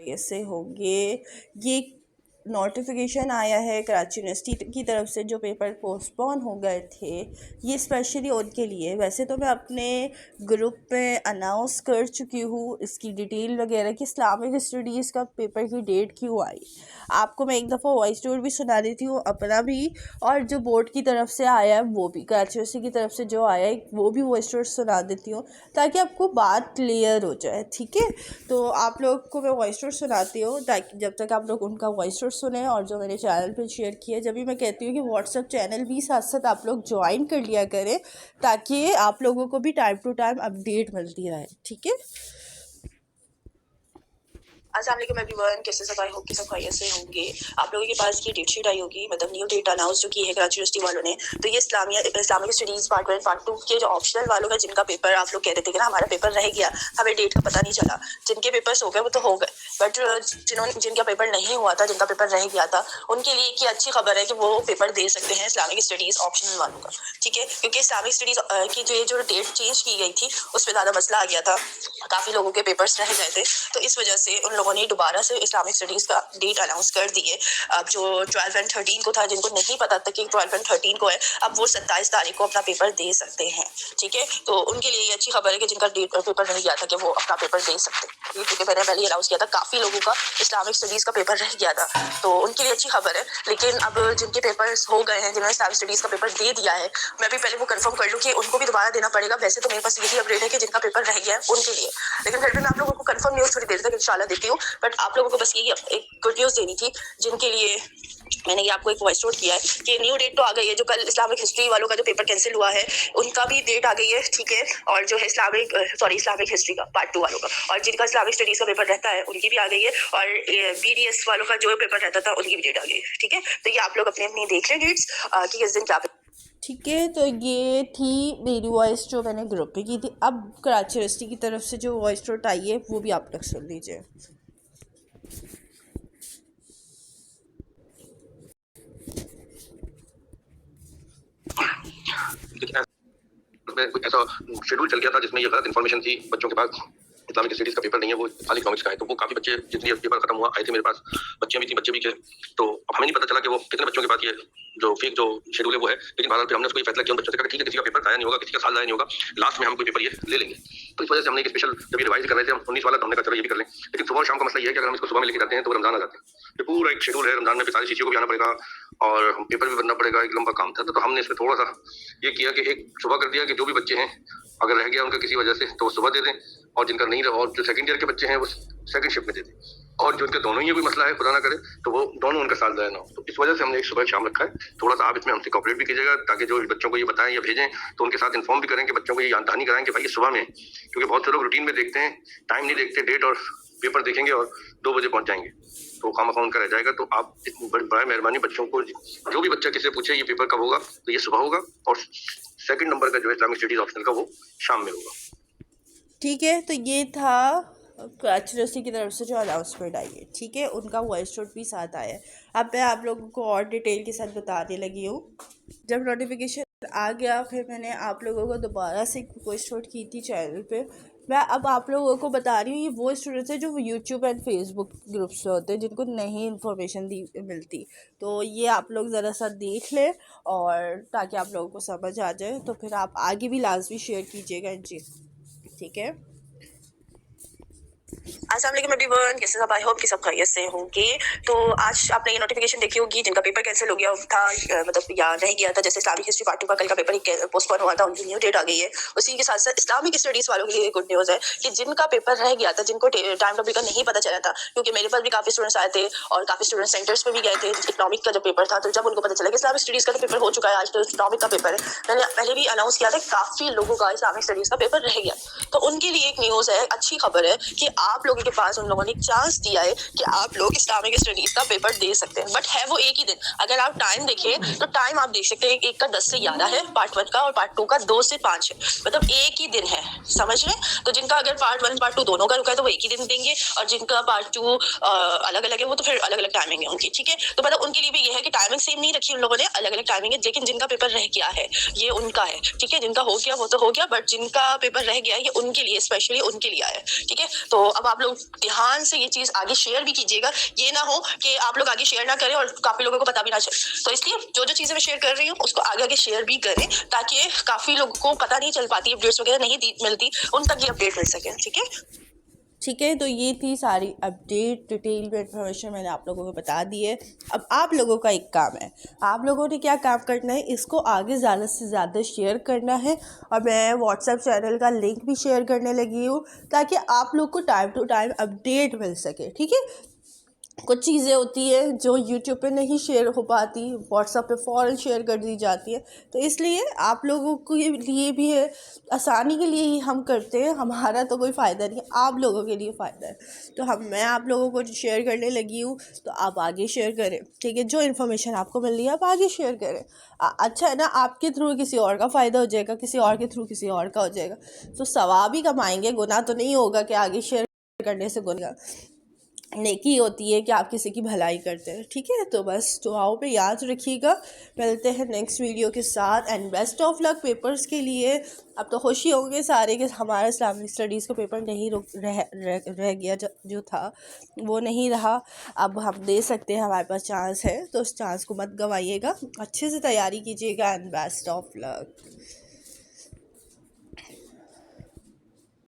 ऐसे होंगे। ये नोटिफिकेशन आया है कराची यूनिवर्सिटी की तरफ से, जो पेपर पोस्टपोन हो गए थे, ये स्पेशली उनके लिए। वैसे तो मैं अपने ग्रुप में अनाउंस कर चुकी हूँ इसकी डिटेल वगैरह कि इस्लामिक स्टडीज़ का पेपर की डेट क्यों आई। आपको मैं एक दफ़ा वॉइस नोट भी सुना देती हूँ अपना भी, और जो बोर्ड की तरफ से आया है वो भी, कराची यूनिवर्सिटी की तरफ से जो आया है वो भी वॉइस नोट सुना देती हूँ ताकि आपको बात क्लियर हो जाए। ठीक है, तो आप लोग को मैं वॉइस नोट सुनाती हूँ ताकि जब तक आप लोग उनका वॉइस नोट सुने, और जो मैंने चैनल पे शेयर किया, जब भी मैं कहती हूँ कि व्हाट्सएप चैनल भी साथ साथ आप लोग ज्वाइन कर लिया करें ताकि आप लोगों को भी टाइम टू टाइम अपडेट मिलती रहे। ठीक है। अस्सलाम वालेकुम एवरीवन, कैसे सब? आई होप कि सब खैरियत से होंगे। आप लोगों के पास ये डेट शीट आई होगी, मतलब न्यू डेट अनाउंस जो की है कराची यूनिवर्सिटी वालों ने। तो ये इस्लामिक स्टडीज़ पार्ट 1 पार्ट 2 के जो ऑप्शनल वालों का, जिनका पेपर आप लोग कह रहे थे कि ना हमारा पेपर रह गया, हमें डेट का पता नहीं चला, जिनके पेपर्स हो गए वो तो हो गए, बट जिनका पेपर नहीं हुआ था, जिनका पेपर रह गया था, उनके लिए एक अच्छी खबर है कि वो पेपर दे सकते हैं इस्लामिक स्टडीज़ ऑप्शनल वालों का। ठीक है, क्योंकि इस्लामिक स्टडीज़ की जो डेट चेंज की गई थी उसमें ज़्यादा मसला आ गया था, काफ़ी लोगों के पेपर्स रह गए थे, तो इस वजह से उन लोगों ने दोबारा से इस्लामिक स्टडीज़ का डेट अनाउंस कर दी है। अब जो 12 एंड 13 को था, जिनको नहीं पता था कि 12 एंड 13 को है, अब वो 27 तारीख को अपना पेपर दे सकते हैं। ठीक है, तो उनके लिए ये अच्छी खबर है कि जिनका पेपर रह गया था कि वो अपना पेपर दे सकते हैं, क्योंकि मैंने पहले अनाउंस किया था काफ़ी लोगों का इस्लामिक स्टडीज़ का पेपर रह गया था, तो उनके लिए अच्छी खबर है। लेकिन अब जिनके पेपर्स हो गए हैं, जिन्होंने इस्लामिक स्टडीज़ का पेपर दे दिया है, मैं भी पहले वो कंफर्म कर लूँ कि उनको भी दोबारा देना पड़ेगा। वैसे तो मेरे पास यही अपडेट है कि जिनका पेपर रह गया है उनके लिए, लेकिन फिर भी मैं आप लोगों को कंफर्म न्यूज़ थोड़ी देर तक इंशाल्लाह देती हूँ। बट आप लोगों को बस यही एक गुड न्यूज़ देनी थी, जिनके लिए मैंने ये आपको एक वॉइस नोट किया है कि न्यू डेट तो आ गई है। जो कल इस्लामिक हिस्ट्री वालों का जो पेपर कैंसिल हुआ है, उनका भी डेट आ गई है। ठीक है, और जो है इस्लामिक हिस्ट्री का पार्ट 2 वालों का, और जिनका इस्लामिक स्टडीज़ का पेपर रहता है उनकी भी आ गई है, और BDS वालों का जो पेपर रहता था उनकी भी डेट आ गई है। ठीक है, तो ये आप लोग अपने अपनी देख लें डेट्स कि किस दिन क्या। ठीक है, तो ये थी मेरी वॉइस जो मैंने ग्रुप पे की थी। अब कराची यूनिवर्सिटी की तरफ से जो वॉइस नोट आई है वो भी आप लोग सुन लीजिए। ऐसा शेड्यूल चल गया था जिसमें ये गलत इन्फॉर्मेशन थी बच्चों के पास, इस्लामिक स्टडीज का पेपर नहीं है, वो खाली इकोनॉमिक्स का है। तो वो काफी बच्चे, जितनी पेपर खत्म हुआ आए थे मेरे पास, बच्चे भी थी, बच्चे भी थे, तो अब हमें नहीं पता चला कि वो कितने बच्चों के पास ये जो फेक जो शेड्यूल है वो है। लेकिन बहरहाल फिर हमने उसको फैसला किया, बच्चों से कहा ठीक है, किसी का पेपर जाया नहीं होगा, किसी का साल जाया नहीं होगा, लास्ट में हम कोई पेपर ये ले लेंगे। तो इस वजह से हमने एक स्पेशल, जब ये रिवाइज कर रहे थे हम 19 वाला, तो हमने कहा चलो ये भी कर लें। लेकिन सुबह और शाम का मसला ये है कि अगर हम इसको सुबह में लेके जाते हैं तो रमजान आ जाते हैं, ये पूरा एक शेड्यूल है, रमजान में सारी चीज़ों को भी आना पड़ेगा और हम पेपर भी बनना पड़ेगा, एक लंबा काम था। तो हमने इसमें थोड़ा सा ये किया कि एक सुबह कर दिया कि जो भी बच्चे हैं अगर रह गया उनका किसी वजह से तो वो सुबह दे दें, और जिनका नहीं रहा, और जो सेकंड ईयर के बच्चे हैं वो सेकंड शिफ्ट में दे दें, और जो उनके दोनों ही कोई मसला है खुदा ना करे तो वो दोनों उनका साथ जाए ना हो। तो इस वजह से हमने एक सुबह शाम रखा है। थोड़ा सा आप इसमें हमसे कॉपरेट भी कीजिएगा ताकि जो बच्चों को ये बताएं या भेजें तो उनके साथ इन्फॉर्म भी करें कि बच्चों को ये दहानी कराएं कि भाई ये सुबह में, क्योंकि बहुत से लोग रूटीन में देखते हैं, टाइम नहीं देखते, डेट और पेपर देखेंगे और 2 बजे पहुंच जाएंगे, तो खामा उनका रह जाएगा। तो आप बड़ी मेहरबानी बच्चों को, जो भी बच्चा किसी से पूछे ये पेपर कब होगा, तो ये सुबह होगा, और सेकंड नंबर का जो है इस्लामिक स्टडीज ऑप्शनल का वो शाम में होगा। ठीक है, तो ये था कराची यूनिवर्सिटी की तरफ से जो अनाउंसमेंट आई है। ठीक है, उनका वॉइस नोट भी साथ आया है। अब मैं आप लोगों को और डिटेल के साथ बताने लगी हूँ। जब नोटिफिकेशन आ गया फिर मैंने आप लोगों को दोबारा से वॉइस नोट की थी चैनल पे। मैं अब आप लोगों को बता रही हूँ, ये वो स्टूडेंट्स हैं जो यूट्यूब एंड फेसबुक ग्रुप्स में होते हैं, जिनको नहीं इन्फॉर्मेशन मिलती। तो ये आप लोग ज़रा सा देख लें, और ताकि आप लोगों को समझ आ जाए, तो फिर आप आगे भी लाजमी शेयर कीजिएगा जी। ठीक है। अस्सलाम वालेकुम एवरीवन, कैसे सब? आई होप कि सब खैरियत से होंगे। तो आज आपने ये नोटिफिकेशन देखी होगी, जिनका पेपर कैंसिल हो गया था, मतलब या नहीं गया था, जैसे इस्लामिक हिस्ट्री पार्ट 2 का कल का पेपर पोस्टपोन हुआ था, उनकी न्यू डेट आ गई है। उसी के साथ साथ इस्लामिक स्टडीज़ वालों के लिए गुड न्यूज़ है कि जिनका पेपर रह गया था, जिनको टाइम टेबल का नहीं पता चला था, क्योंकि मेरे पास भी काफ़ी स्टूडेंट्स आए थे और काफ़ी स्टूडेंट सेंटर्स पर भी गए थे इकोनॉमिक का जब पेपर था। तो जब उनको पता चला कि इस्लामिक स्टडीज़ का तो पेपर हो चुका है, आज तो इकोनॉमिक का पेपर है, मैंने पहले भी अनाउंस किया था, काफ़ी लोगों का इस्लामिक स्टडीज़ का पेपर रह गया। तो उनके लिए एक न्यूज़ है, अच्छी खबर है कि आप लोगों के पास उन लोगों ने चांस दिया है कि आप लोग इस्लामिक स्टडीज का पेपर दे सकते हैं। बट है वो एक ही दिन। अगर आप टाइम देखें तो टाइम आप देख सकते हैं, एक का 10 से 11 है पार्ट 1 का, और पार्ट 2 का 2 से 5 है, मतलब एक ही दिन है, समझ रहे? तो जिनका अगर पार्ट 1 पार्ट 2 दोनों का रुका है तो वो एक ही दिन देंगे, और जिनका पार्ट 2 अलग अलग है वो तो फिर अलग अलग टाइमिंग है उनकी। ठीक है, तो मतलब उनके लिए भी ये है कि टाइमिंग सेम नहीं रखी उन लोगों ने, अलग अलग टाइमिंग है। लेकिन जिनका पेपर रह गया है ये उनका है। ठीक है, जिनका हो गया वो तो हो गया, बट जिनका पेपर रह गया है ये उनके लिए, स्पेशली उनके लिए आया है। ठीक है, तो अब आप लोग ध्यान से ये चीज़ आगे शेयर भी कीजिएगा, ये ना हो कि आप लोग आगे शेयर ना करें और काफ़ी लोगों को पता भी ना चले। तो इसलिए जो जो चीज़ें मैं शेयर कर रही हूँ उसको आगे आगे शेयर भी करें, ताकि काफ़ी लोगों को पता नहीं चल पाती, अपडेट्स वगैरह नहीं मिलती, उन तक ये अपडेट मिल सके। ठीक है, तो ये थी सारी अपडेट, डिटेल में इन्फॉर्मेशन मैंने आप लोगों को बता दी है। अब आप लोगों का एक काम है, आप लोगों ने क्या काम करना है, इसको आगे ज़्यादा से ज़्यादा शेयर करना है। और मैं व्हाट्सएप चैनल का लिंक भी शेयर करने लगी हूँ, ताकि आप लोग को टाइम टू टाइम अपडेट मिल सके। ठीक है, कुछ चीज़ें होती है जो यूट्यूब पे नहीं शेयर हो पाती, व्हाट्सएप पे फ़ौरन शेयर कर दी जाती है। तो इसलिए आप लोगों के लिए भी है, आसानी के लिए ही हम करते हैं, हमारा तो कोई फ़ायदा नहीं है, आप लोगों के लिए फ़ायदा है। तो मैं आप लोगों को शेयर करने लगी हूँ, तो आप आगे शेयर करें। ठीक है, जो इन्फॉर्मेशन आपको मिल रही है आप आगे शेयर करें। अच्छा है ना, आपके थ्रू किसी और का फ़ायदा हो जाएगा, किसी और के थ्रू किसी और का हो जाएगा, तो सवाब ही कमाएंगे, गुनाह तो नहीं होगा कि आगे शेयर करने से गुनाह। नेकी होती है कि आप किसी की भलाई करते हैं। ठीक है, तो बस दुआओं पे याद रखिएगा। मिलते हैं नेक्स्ट वीडियो के साथ, and best of luck papers के लिए। अब तो खुशी होंगे सारे कि हमारा इस्लामिक स्टडीज़ का पेपर नहीं रह गया, जो था वो नहीं रहा। अब हम दे सकते हैं, हमारे पास चांस है, तो उस चांस को मत गंवाइएगा, अच्छे से तैयारी कीजिएगा, एंड बेस्ट ऑफ लक।